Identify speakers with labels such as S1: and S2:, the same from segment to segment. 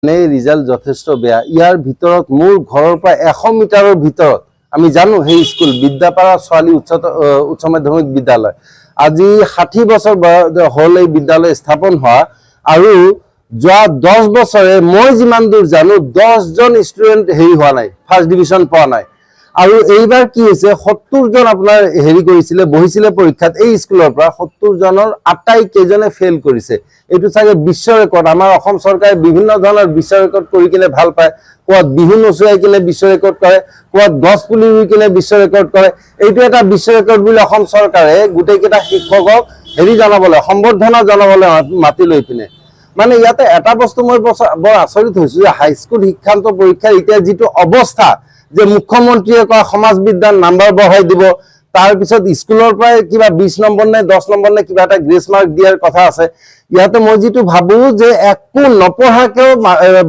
S1: Result যথেষ্ট বেয়া। ইয়াৰ ভিতৰত মোৰ ঘৰৰ পৰা 100 মিটাৰৰ ভিতৰত আমি জানো সেই স্কুল বিদ্যাপাৰা ছোৱালী উচ্চ মাধ্যমিক বিদ্যালয়। আজি 60 বছৰ হ'ল এই বিদ্যালয় স্থাপন হোৱা, আৰু যোৱা 10 বছৰে মই যিমান দূৰ জানো 10 জন ষ্টুডেণ্ট হোৱা নাই, ফাৰ্ষ্ট ডিভিজন পোৱা নাই। আৰু এইবাৰ কি হৈছে 70 জন আপোনাৰ কৰিছিলে, বহিছিলে পৰীক্ষাত। এই স্কুলৰ পৰা 70 জনৰ 28 কেইজনে ফেইল কৰিছে। এইটো চাগে বিশ্ব ৰেকৰ্ড। আমাৰ অসম চৰকাৰে বিভিন্ন ধৰণৰ বিশ্ব ৰেকৰ্ড কৰি কিনে ভাল পায়। কোৱাত বিহু নচুৱাই কিনে বিশ্ব ৰেকৰ্ড কৰে, কোৱাত গছ পুলি ৰুই কিনে বিশ্ব ৰেকৰ্ড কৰে। এইটো এটা বিশ্ব ৰেকৰ্ড বুলি অসম চৰকাৰে গোটেইকেইটা শিক্ষকক জনাবলৈ, সম্বৰ্ধনা জনাবলৈ মাতি লৈ পিনে। মানে ইয়াতে এটা বস্তু মই বৰ আচৰিত হৈছো যে হাইস্কুল শিক্ষান্ত পৰীক্ষাৰ এতিয়া যিটো অৱস্থা, যে মুখ্যমন্ত্ৰীয়ে কয় সমাজ বিজ্ঞান নাম্বাৰ বঢ়াই দিব, তাৰপিছত স্কুলৰ পৰাই কিবা 20 নম্বৰ নে 10 নম্বৰ নে কিবা এটা গ্ৰেছ মাৰ্ক দিয়াৰ কথা আছে। ইয়াতে মই যিটো ভাবো যে একো নপঢ়াকেও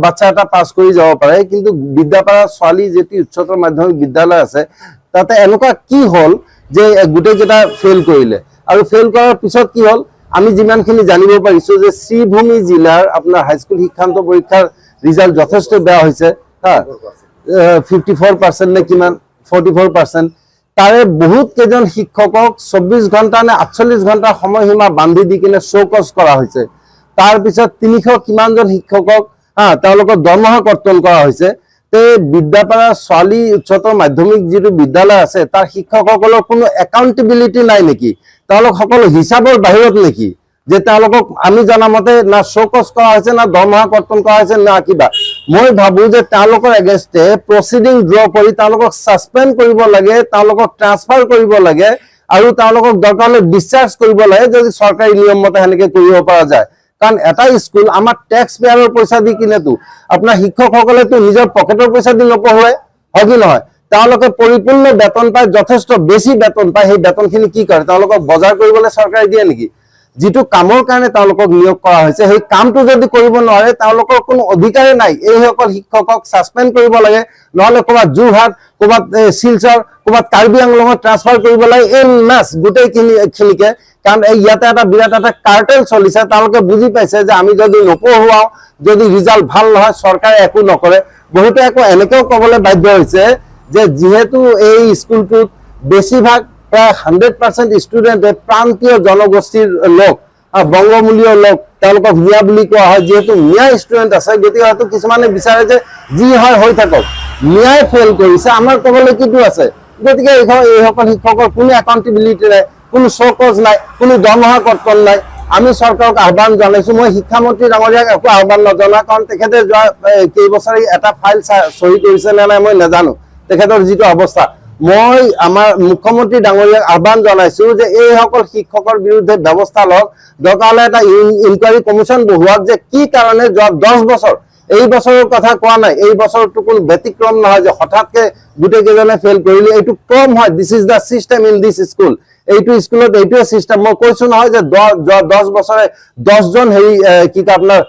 S1: বাচ্চা এটা পাছ কৰি যাব পাৰে, কিন্তু বিদ্যাপাৰা ছোৱালী যেটি উচ্চতৰ মাধ্যমিক বিদ্যালয় আছে তাতে এনেকুৱা কি হ'ল যে গোটেইকেইটা ফেইল কৰিলে। আৰু ফেইল কৰাৰ পিছত কি হ'ল, আমি যিমানখিনি জানিব পাৰিছো যে শ্ৰীভূমি জিলাৰ আপোনাৰ হাইস্কুল শিক্ষান্ত পৰীক্ষাৰ ৰিজাল্ট যথেষ্ট বেয়া হৈছে। 54% নে কিমান, 44%। তাৰে বহুত কেইজন শিক্ষকক 24 ঘণ্টা নে 48 ঘণ্টা সময়সীমা বান্ধি দি কিনে চৌকচ কৰা হৈছে। তাৰপিছত 300 কিমানজন শিক্ষকক তেওঁলোকৰ দৰমহা কৰ্তন কৰা হৈছে। বিদ্যাপাৰা ছোৱালী উচ্চতৰ মাধ্যমিক যিটো বিদ্যালয় আছে তাৰ শিক্ষকসকলৰ কোনো একাউণ্টেবিলিটি নাই নেকি? তেওঁলোক সকলো হিচাপৰ বাহিৰত নেকি? যে তেওঁলোকক আমি জনামতে না চৌকচ কৰা হৈছে, না দৰমহা কৰ্তন কৰা হৈছে, না কিবা। মই ভাবো যে তেওঁলোকৰ এগেইনষ্টে প্ৰচিডিং ড্ৰ কৰি তেওঁলোকক ছাছপেণ্ড কৰিব লাগে, তেওঁলোকক ট্ৰান্সফাৰ কৰিব লাগে, আৰু তেওঁলোকক দৰকাৰ হ'লে ডিscharge কৰিব লাগে, যদি চৰকাৰী নিয়ম মতে সেনেকে কৰিব পৰা যায়। কাৰণ এটা স্কুল আমাৰ টেক্স পেয়াৰৰ পইচা দি কিনেতো, আপোনাৰ শিক্ষকসকলেতো নিজৰ পকেটৰ পইচা দি নপঢ়ুৱায়, হয় কি নহয়? তেওঁলোকে পৰিপূৰ্ণ বেতন পায়, যথেষ্ট বেছি বেতন পায়। সেই বেতনখিনি কি কৰে? তেওঁলোকক বজাৰ কৰিবলৈ চৰকাৰে দিয়ে নেকি? যিটো কামৰ কাৰণে তেওঁলোকক নিয়োগ কৰা হৈছে সেই কামটো যদি কৰিব নোৱাৰে তেওঁলোকৰ কোনো অধিকাৰে নাই। এইসকল শিক্ষকক ছাছপেণ্ড কৰিব লাগে, নহ'লে ক'ৰবাত যোৰহাট, ক'ৰবাত শিলচৰ, ক'ৰবাত কাৰ্বি আংলঙত ট্ৰান্সফাৰ কৰিব লাগে, এন মাছ গোটেইখিনিকে। কাৰণ ইয়াতে এটা বিৰাট এটা কাৰ্টেল চলিছে। তেওঁলোকে বুজি পাইছে যে আমি যদি নপঢ়ুৱাওঁ, যদি ৰিজাল্ট ভাল নহয়, চৰকাৰে একো নকৰে। বহুতে আকৌ এনেকৈও ক'বলৈ বাধ্য হৈছে যে যিহেতু এই স্কুলটোত বেছিভাগ প্ৰায় 100% ষ্টুডেণ্টে প্ৰান্তীয় জনগোষ্ঠীৰ লোক, বংগমূলীয় লোক, তেওঁলোকক মিয়া বুলি কোৱা হয়। যিহেতু মিয়া ষ্টুডেণ্ট আছে, গতিকে হয়তো কিছুমানে বিচাৰে যে যি হয় হৈ থাকক। মিয়াই ফেইল কৰিছে, আমাৰ ক'বলৈ কিটো আছে? গতিকে এইসকল শিক্ষকৰ কোনো একাউণ্টেবিলিটি নাই, কোনো চৌকজ নাই, কোনো দৰমহা কৰ্তন নাই। আমি চৰকাৰক আহ্বান জনাইছো। মই শিক্ষামন্ত্ৰী ডাঙৰীয়াক একো আহ্বান নজনাওঁ, কাৰণ তেখেতে যোৱা কেইবছৰে এটা ফাইল চহী কৰিছে নে নাই মই নাজানো তেখেতৰ যিটো অৱস্থা। মই আমাৰ মুখ্যমন্ত্ৰী ডাঙৰীয়াক আহ্বান জনাইছো যে এইসকল শিক্ষকৰ বিৰুদ্ধে ব্যৱস্থা লওক, দৰকাৰ হ'লে এটা ইনকুৱাৰী কমিশ্যন বহুৱাওক যে কি কাৰণে যোৱা 10 বছৰ, এই বছৰৰ কথা কোৱা নাই, এই বছৰটো কোনো ব্যতিক্ৰম নহয় যে হঠাৎকে গোটেই কেইজনে ফেইল কৰিলে। এইটো ক্ৰম হয়। This is the system in this school. এইটো স্কুলত এইটোৱে চিষ্টেম। মই কৈছো নহয় যে যোৱা 10 বছৰে 10 জন কি কয় আপোনাৰ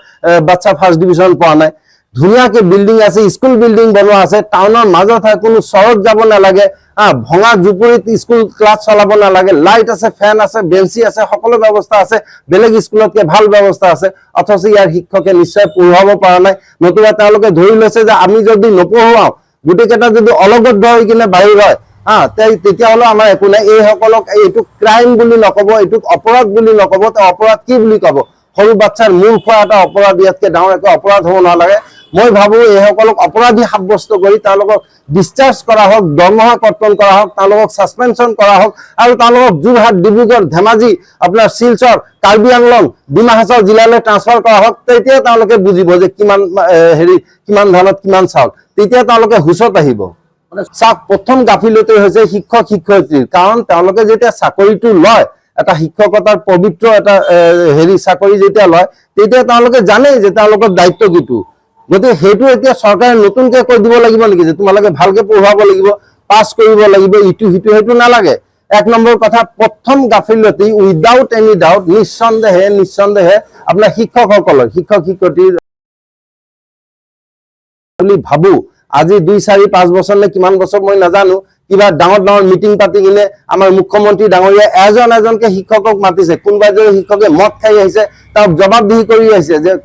S1: বাচ্চা ফাৰ্ষ্ট ডিভিজন পোৱা নাই। ধুনীয়াকে বিল্ডিং আছে, স্কুল বিল্ডিং বনোৱা আছে, টাউনৰ মাজত হয়, কোনো চহৰত যাব নালাগে, ভঙা জুপুৰিত স্কুল ক্লাছ চলাব নালাগে, লাইট আছে, ফেন আছে, বেঞ্চি আছে, সকলো ব্যৱস্থা আছে, বেলেগ স্কুলতকে ভাল ব্যৱস্থা আছে। অথচ ইয়াৰ শিক্ষকে নিশ্চয় পঢ়ুৱাব পৰা নাই। নতুবা তেওঁলোকে ধৰি লৈছে যে আমি যদি নপঢ়ুৱাওঁ, গোটেইকেইটা যদি অলগদ্ধ হৈ কিনে বাহিৰ হয়, তেতিয়াহ'লে আমাৰ একো নাই। এইসকলক এইটো ক্ৰাইম বুলি নক'ব, এইটোক অপৰাধ বুলি নক'ব। অপৰাধ কি বুলি ক'ব? সৰু বাচ্চাৰ মূৰ খোৱা এটা অপৰাধ, ইয়াতকে ডাঙৰ একো অপৰাধ হ'ব নালাগে। মই ভাবো এইসকলক অপৰাধী সাব্যস্ত কৰি তেওঁলোকক ডিscharge কৰা হওক, দৰমহা কৰ্তন কৰা হওক, তেওঁলোকক ছাছপেনশ্যন কৰা হওক, আৰু তেওঁলোকক যোৰহাট, ডিব্ৰুগড়, ধেমাজি, আপোনাৰ শিলচৰ, কাৰ্বি আংলং, ডিমা হাছাও জিলালৈ ট্ৰান্সফাৰ কৰা হওক। তেতিয়া তেওঁলোকে বুজিব যে কিমান কিমান ধানত কিমান চাউল। তেতিয়া তেওঁলোকে হুঁচত আহিব। চাওক, প্ৰথম গাফিলতি হৈছে শিক্ষক শিক্ষয়িত্ৰীৰ। কাৰণ তেওঁলোকে যেতিয়া চাকৰিটো লয়, এটা শিক্ষকতাৰ পবিত্ৰ এটা চাকৰি যেতিয়া লয়, তেতিয়া তেওঁলোকে জানে যে তেওঁলোকৰ দায়িত্ব কিটো। গতিকে সেইটো এতিয়া চৰকাৰে নতুনকে কৈ দিব লাগিব নেকি যে তোমালোকে ভালকে পঢ়ুৱাব লাগিব, পাছ কৰিব লাগিব, ইটো সিটো? সেইটো নালাগে। 1 নম্বৰ কথা, প্ৰথম গাফিলতি উইদাউট এনি ডাউট নিঃসন্দেহে আপোনাৰ শিক্ষকসকলৰ, শিক্ষক শিক্ষয়িত্ৰীৰ বুলি ভাবো। আজি 2, 4, 5 বছৰ নে কিমান বছৰ মই নাজানো, কিবা ডাঙৰ ডাঙৰ মিটিং পাতি কিনে আমাৰ মুখ্যমন্ত্ৰী ডাঙৰীয়া এজনকে শিক্ষকক মাতিছে। কোনোবা যদি শিক্ষকে মদ খাই আহিছে, তাক জবাবদিহি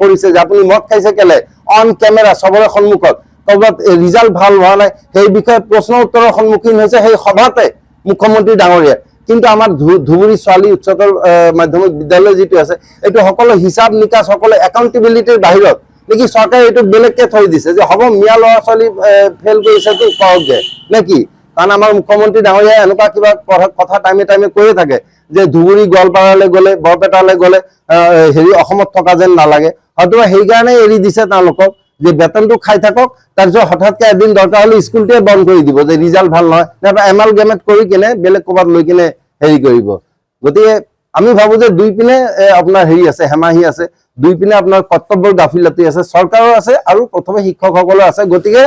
S1: কৰিছে যে আপুনি মদ খাইছে কেলে? অন কেমেৰা চবৰে সন্মুখত ক'ৰবাত ৰিজাল্ট ভাল হোৱা নাই সেই বিষয়ে প্ৰশ্ন উত্তৰৰ সন্মুখীন হৈছে সেই সভাতে মুখ্যমন্ত্ৰী ডাঙৰীয়া। কিন্তু আমাৰ ধুবুৰী ছোৱালী উচ্চতৰ মাধ্যমিক বিদ্যালয় যিটো আছে এইটো সকলো হিচাপ নিকাচ সকলো একাউণ্টেবিলিটিৰ বাহিৰত নেকি চৰকাৰে এইটো বেলেগকে থৈ দিছে যে হ'ব মিয়া ল'ৰা ছোৱালী ফেইল কৰিছেতো কৰকগে নে কি? কাৰণ আমাৰ মুখ্যমন্ত্ৰী ডাঙৰীয়াই এনেকুৱা কিবা কথা টাইমে টাইমে কৈয়ে থাকে যে ধুবুৰী গোৱালপাৰালৈ গ'লে বৰপেটালৈ গ'লে অসমত থকা যেন নালাগে, হয়তো সেইকাৰণে এৰি দিছে তেওঁলোকক যে বেতনটো খাই থাকক, তাৰপিছত হঠাৎকে এদিন দৰকাৰ হ'লে স্কুলটোৱে বন্ধ কৰি দিব যে ৰিজাল্ট ভাল নহয়, নাইবা এমালগেমেট কৰি কিনে বেলেগ ক'ৰবাত লৈ কিনে কৰিব। গতিকে আমি ভাবো যে দুই পিনে আপোনাৰ আছে হেমাহি আছে, দুই পিনে আপোনাৰ কৰ্তব্যৰ গাফিলতি আছে, চৰকাৰৰ আছে আৰু প্ৰথমে শিক্ষকসকলৰ আছে। গতিকে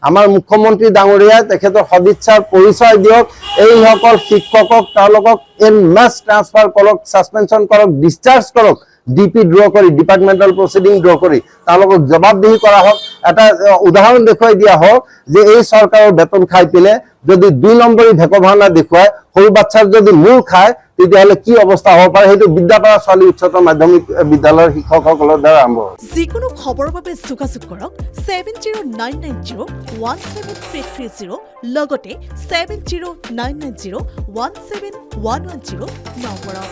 S1: আমাৰ মুখ্যমন্ত্ৰী ডাঙৰীয়াই তেখেতৰ সদিচ্ছাৰ পৰিচয় দিয়ক, এইসকল শিক্ষকক তেওঁলোকক এন মাছ ট্ৰান্সফাৰ কৰক, ছাছপেনশ্যন কৰক, ডিscharge কৰক, ডিপি ড্ৰ কৰি ডিপাৰ্টমেণ্টেল প্ৰচিডিং ড্ৰ কৰি তেওঁলোকক জবাবদিহি কৰা হওক। এটা উদাহৰণ দেখুৱাই দিয়া হওক যে এই চৰকাৰৰ বেতন খাই পিনে যদি 2 নম্বৰী ভেক ভাওনা দেখুৱাই সৰু বাচ্চাৰ যদি মূৰ খায় তেতিয়াহ'লে কি অৱস্থা হ'ব পাৰে সেইটো বিদ্যাপাৰা ছোৱালী উচ্চতৰ মাধ্যমিক বিদ্যালয়ৰ শিক্ষকসকলৰ দ্বাৰা আৰম্ভ হয়।
S2: যিকোনো খবৰৰ বাবে যোগাযোগ কৰক 7099017330 লগতে 7099017110 নম্বৰত।